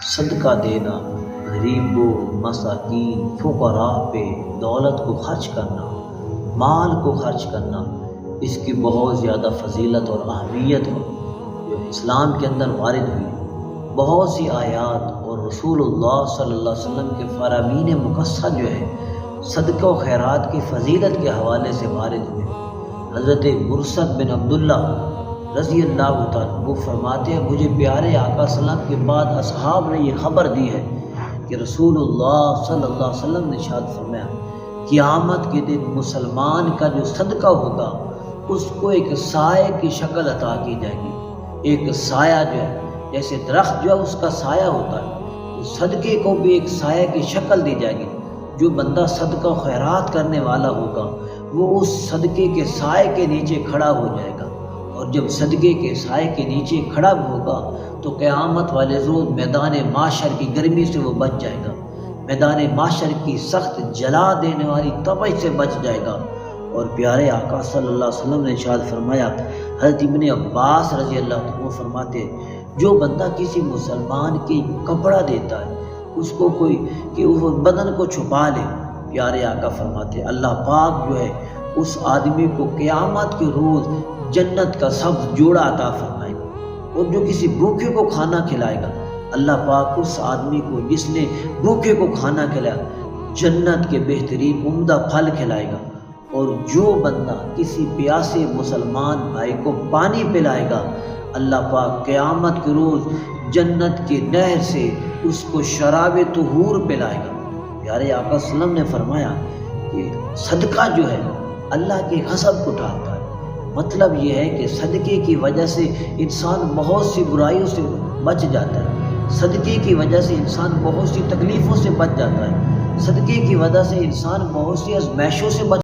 صدقہ دینا، غریبوں، مساکین، فقراء پہ دولت کو خرچ کرنا، مال کو خرچ کرنا، اس کی بہت زیادہ فضیلت اور اہمیت ہے جو اسلام کے اندر وارد ہوئی۔ بہت سی آیات اور رسول اللہ صلی اللہ علیہ وسلم کے فرامین مقصد جو ہے صدقہ و خیرات کی فضیلت کے حوالے سے وارد ہوئے۔ حضرت مرثد بن عبداللہ رضی اللہ تعالیٰ وہ فرماتے ہیں، مجھے پیارے آقا صلی اللہ علیہ وسلم کے بعد اصحاب نے یہ خبر دی ہے کہ رسول اللہ صلی اللہ علیہ وسلم نے ارشاد فرمایا، قیامت کے دن مسلمان کا جو صدقہ ہوگا اس کو ایک سائے کی شکل عطا کی جائے گی۔ ایک سایہ جو ہے جیسے درخت جو ہے اس کا سایہ ہوتا ہے، اس صدقے کو بھی ایک سایہ کی شکل دی جائے گی۔ جو بندہ صدقہ و خیرات کرنے والا ہوگا وہ اس صدقے کے سائے کے نیچے کھڑا ہو جائے گا، اور جب صدقے کے سائے کے نیچے کھڑا ہوگا تو قیامت والے روز میدان محشر کی گرمی سے وہ بچ جائے گا، میدان محشر کی سخت جلا دینے والی تپش سے بچ جائے گا۔ اور پیارے آقا صلی اللہ علیہ وسلم نے ارشاد فرمایا، حضرت ابن عباس رضی اللہ عنہ فرماتے، جو بندہ کسی مسلمان کی کپڑا دیتا ہے اس کو کوئی کہ وہ بدن کو چھپا لے، پیارے آقا فرماتے اللہ پاک جو ہے اس آدمی کو قیامت کے روز جنت کا سبز جوڑا عطا فرمائے گا۔ اور جو کسی بھوکے کو کھانا کھلائے گا، اللہ پاک اس آدمی کو جس نے بھوکے کو کھانا کھلایا جنت کے بہترین عمدہ پھل کھلائے گا۔ اور جو بندہ کسی پیاسے مسلمان بھائی کو پانی پلائے گا، اللہ پاک قیامت کے روز جنت کی نہر سے اس کو شراب طہور پلائے گا۔ پیارے آقا صلی اللہ علیہ وسلم نے فرمایا کہ صدقہ جو ہے اللہ کے غضب کو ٹالتا ہے۔ مطلب یہ ہے کہ صدقے کی وجہ سے انسان بہت سی برائیوں سے بچ جاتا ہے، صدقے کی وجہ سے انسان بہت سی تکلیفوں سے بچ جاتا ہے، صدقے کی وجہ سے انسان بہت سی آزمائشوں سے بچ